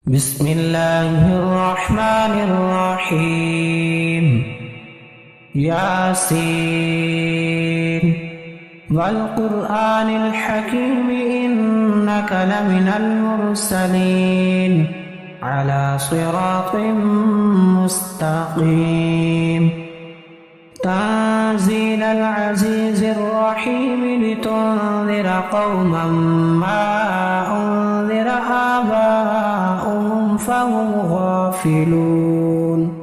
بسم الله الرحمن الرحيم ياسين والقرآن الحكيم إنك لمن المرسلين على صراط مستقيم تنزيل العزيز الرحيم لتنذر قوما ما أنذر آباؤهم فهم غافلون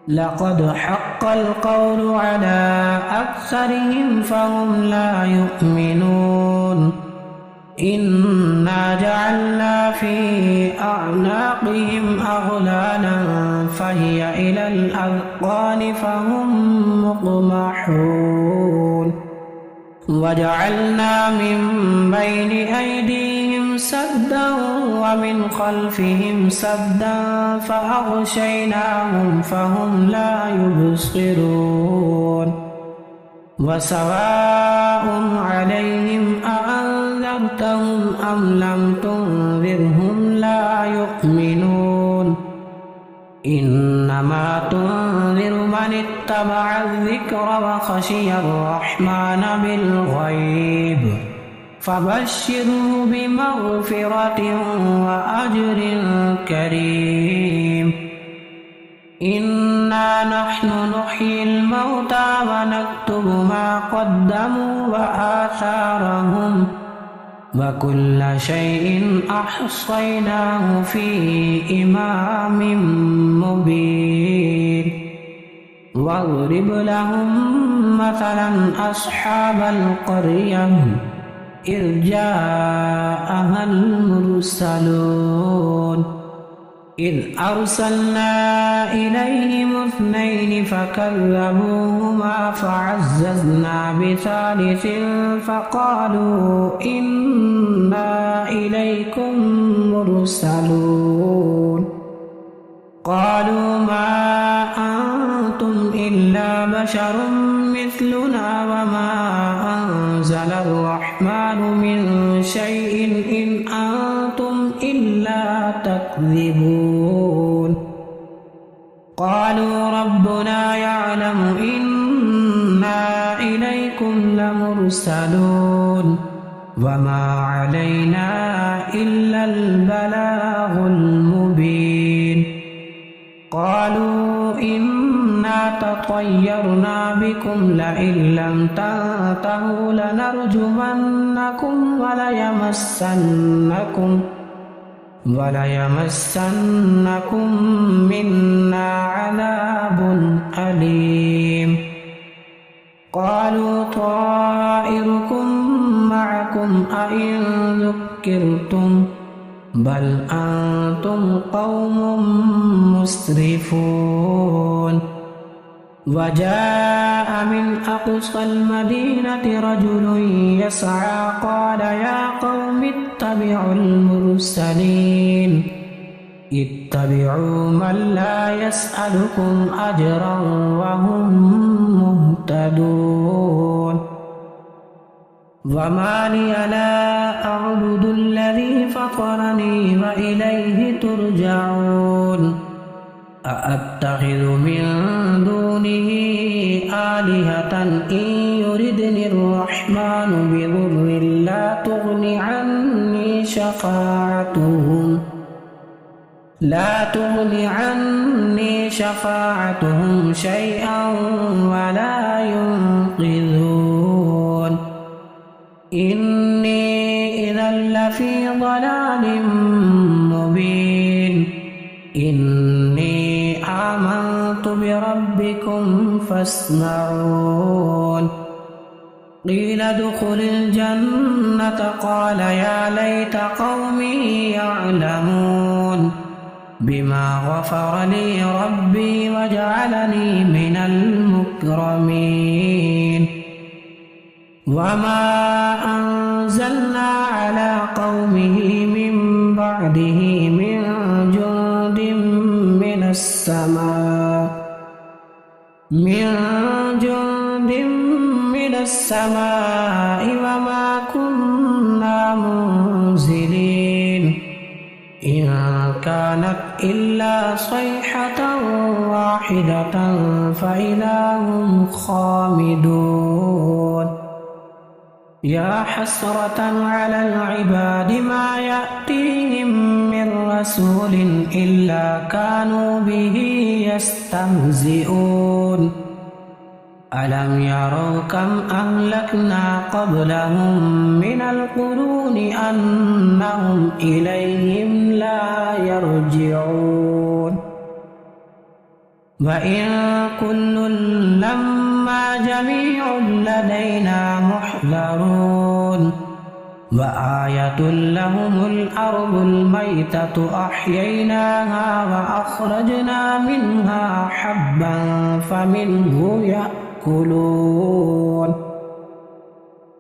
لقد حق القول على أكثرهم فهم لا يؤمنون إنا جعلنا في أعناقهم أغلالا فهي إلى الأذقان فهم مقمحون وجعلنا من بين أيديهم سدا ومن خلفهم سدا فأغشيناهم فهم لا يبصرون وسواء عليهم أأنذرتهم أم لم تنذرهم لا يؤمنون إنما تنذر من اتبع الذكر وخشي الرحمن بالغيب فبشره بمغفرة وأجر كريم إنا نحن نحيي الموتى ونكتب ما قدموا وآثارهم وكل شيء أحصيناه في إمام مبين واضرب لهم مثلا أصحاب القرية إذ جاءها المرسلون إذ أرسلنا إليهم اثنين فكذبوهما فعززنا بثالث فقالوا إنا إليكم مرسلون قالوا ما أنتم إلا بشر مثلنا وما أنزل الرحمن من شيء إن أنتم إلا تكذبون قالوا ربنا يعلم إنا إليكم لمرسلون وما علينا إلا البلاغ المبين قالوا إنا تطيرنا بكم لئن لم تنتهوا لنرجمنكم وليمسنكم منا عذاب أليم قالوا طائركم معكم أئن ذكرتم بل أنتم قوم مسرفون وجاء من أقصى المدينة رجل يسعى قال يا قوم اتبعوا المرسلين اتبعوا من لا يسألكم أجرا وهم مهتدون وما لي لا أعبد الذي فطرني وإليه ترجعون أأتخذ من دونه آلهة إن يردني الرحمن بضر لا تغن عني شفاعتهم شيئا ولا ينقذون إني إذا لفي ضلال مبين إني آمنت بربكم فاسمعون قيل ادخل الجنة قال يا ليت قومي يعلمون بما غفر لي ربي وجعلني من المكرمين وما أنزلنا على قومه من بعده من جند من السماء وما كنا منزلين إن كانت إلا صيحة واحدة فإذا هم خامدون يا حسرة على العباد ما يأتيهم من رسول إلا كانوا به يستهزئون ألم يروا كم أهلكنا قبلهم من القرون أنهم إليهم لا يرجعون وإن كل لما جميع لدينا محضرون وآية لهم الأرض الميتة أحييناها وأخرجنا منها حبا فمنه يأكلون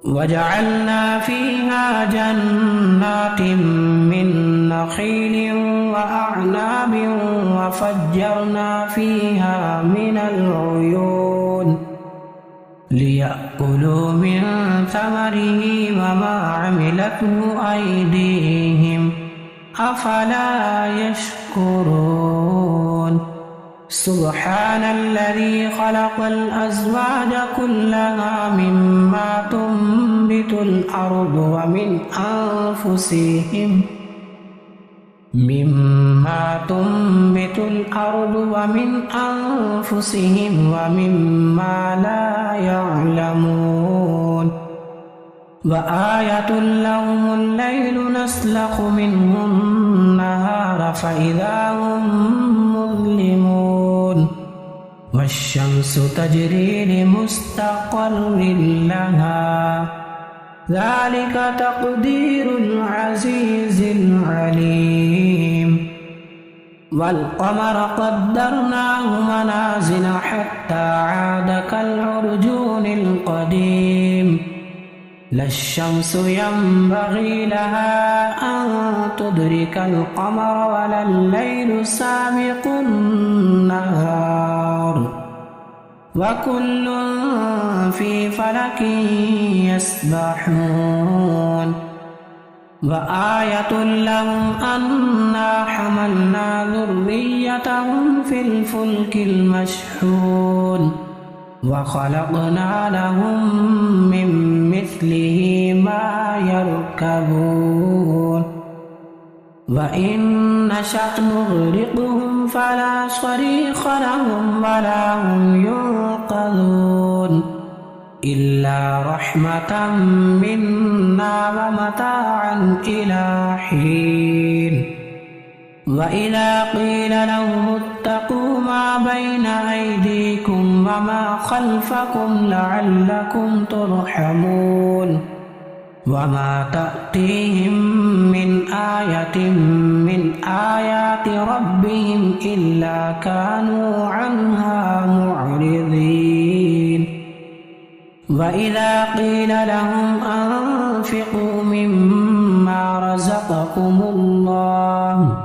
وجعلنا فيها جنات من نخيل وأعناب وفجرنا فيها من العيون ليأكلوا من ثمره وما عملته أيديهم أفلا يشكرون سبحان الذي خلق الأزواج كلها مما تنبت الأرض ومن أنفسهم ومما لا يعلمون وآية لهم الليل نسلخ منه النهار فإذا هم مظلمون والشمس تجري لمستقر لها ذلك تقدير العزيز العليم والقمر قدرناه منازل حتى عاد كالعرجون القديم لا الشمس ينبغي لها أن تدرك القمر ولا الليل سابق النهار وكل في فلك يسبحون وآية لهم أنا حملنا ذريتهم في الفلك المشحون وخلقنا لهم من مثله ما يركبون وإن نشأ نغرقهم فلا صريخ لهم ولا هم ينقذون إلا رحمة منا ومتاعا إلى حين وإذا قيل لهم اتقوا ما بين أيديكم وما خلفكم لعلكم ترحمون وما تأتيهم من آية من آيات ربهم إلا كانوا عنها معرضين وإذا قيل لهم أنفقوا مما رزقكم الله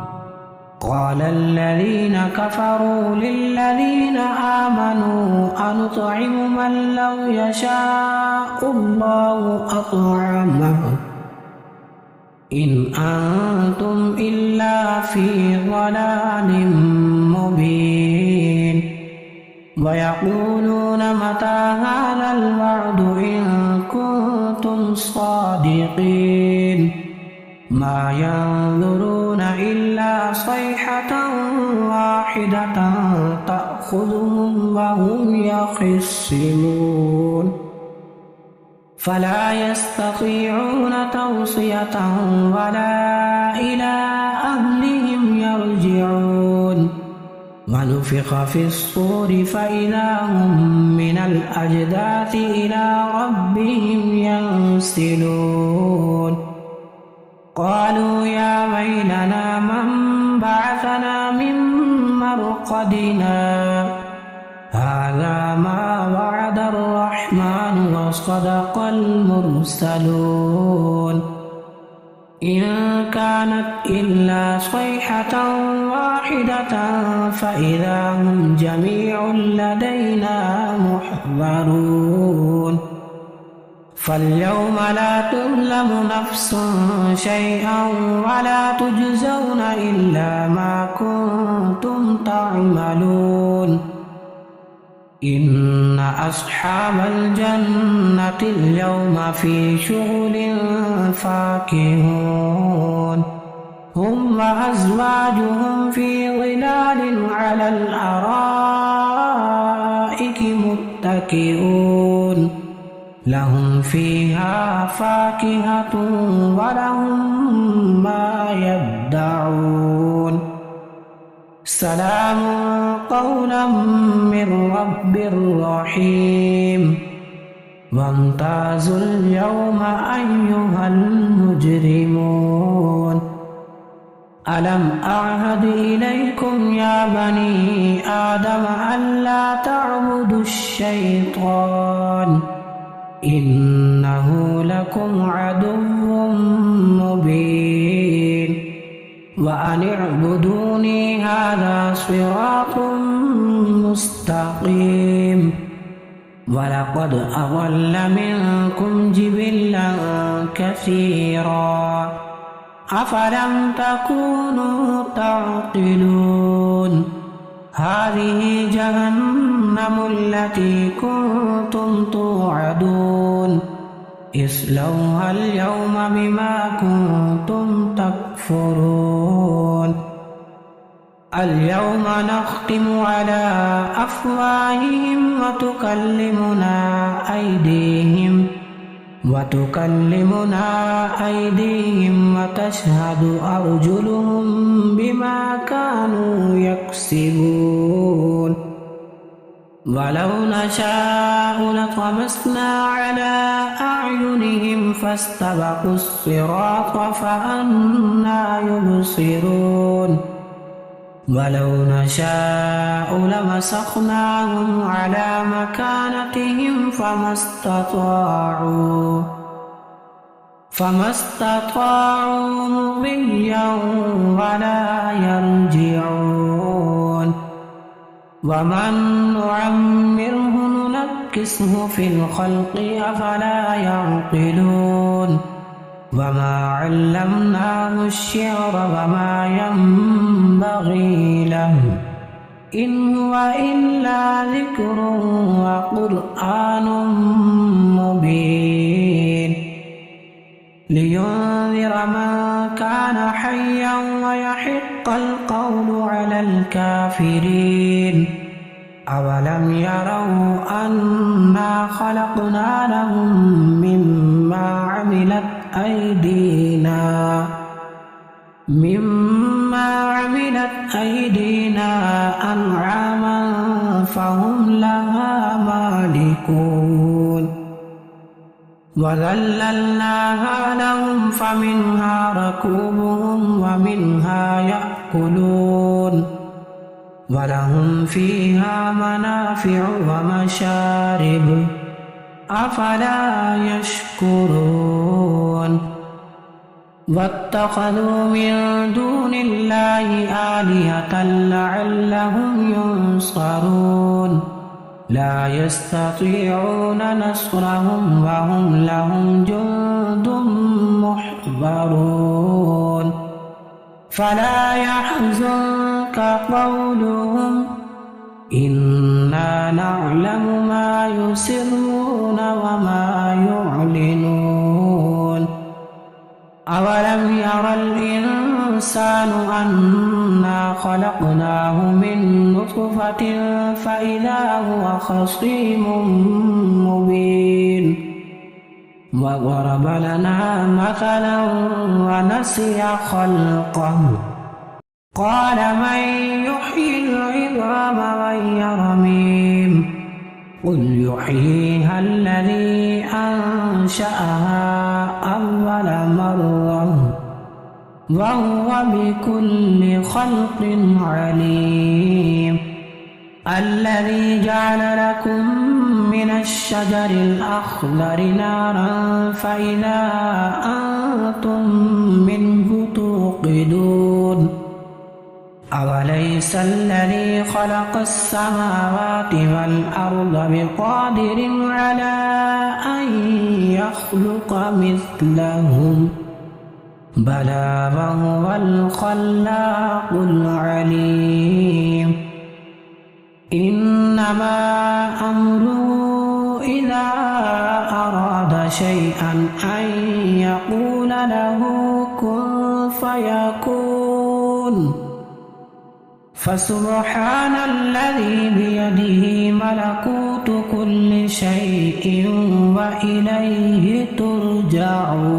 قال الذين كفروا للذين آمنوا أنطعم من لو يشاء الله أطعمه إن أنتم إلا في ضلال مبين ويقولون متى هذا الوعد إن كنتم صادقين ما ينظرون إلا صيحة واحدة تأخذهم وهم يخصمون فلا يستطيعون توصية ولا إلى أهلهم يرجعون ونفخ في الصور فإذا هم من الأجداث إلى ربهم ينسلون قالوا يا ويلنا من بعثنا من مرقدنا هذا ما وعد الرحمن وصدق المرسلون إن كانت إلا صيحة واحدة فإذا هم جميع لدينا محضرون فاليوم لا تظلم نفس شيئا ولا تجزون إلا ما كنتم تعملون إن أصحاب الجنة اليوم في شغل فاكهون هم وأزواجهم في ظلال على الأرائك متكئون لهم فيها فاكهة ولهم ما يدعون سلام قولا من رب رحيم وامتازوا اليوم أيها المجرمون ألم أعهد إليكم يا بني آدم ألا تعبدوا الشيطان إنه لكم عدو مبين وأن اعبدوني هذا صراط مستقيم ولقد أضل منكم جبلا كثيرا أفلم تكونوا تعقلون هذه جهنم التي كنتم توعدون اصلوها اليوم بما كنتم تكفرون اليوم نختم على أفواههم وتكلمنا أيديهم وتشهد أرجلهم بما كانوا يكسبون ولو نشاء لطمسنا على أعينهم فاستبقوا الصراط فأنى يبصرون ولو نشاء لمسخناهم على مكانتهم فما استطاعوا مضيا ولا يرجعون ومن نعمره ننكسه في الخلق أفلا يعقلون وما علمناه الشعر وما ينبغي له إن هو إلا ذكر وقرآن مبين لينذر من كان حيا ويحق القول على الكافرين أولم يروا أنا خلقنا لهم مما عملت أيدينا أنعاما فهم لها مالكون وذللناها لهم فمنها ركوبهم ومنها يأكلون ولهم فيها منافع ومشارب أفلا يشكرون واتخذوا من دون الله آلهة لعلهم ينصرون لا يستطيعون نصرهم وهم لهم جند محضرون فلا يحزنك قولهم إنا نعلم ما يسرون وما يعلنون أولم ير الإنسان أنا خلقناه من نطفة فإذا هو خصيم مبين وضرب لنا مثلا ونسي خلقه قال من يحيي العظام وهي رميم قل يحييها الذي أنشأها أول مرة وهو بكل خلق عليم الذي جعل لكم من الشجر الأخضر نارا فإذا أنتم منه توقدون أوليس الذي خلق السماوات والأرض بقادر على أن يخلق مثلهم بلى وهو الخلاق العليم إنما أمره إذا أراد شيئا أن يقول له كن فيكون فسبحان الذي بيده ملكوت كل شيء وإليه ترجعون.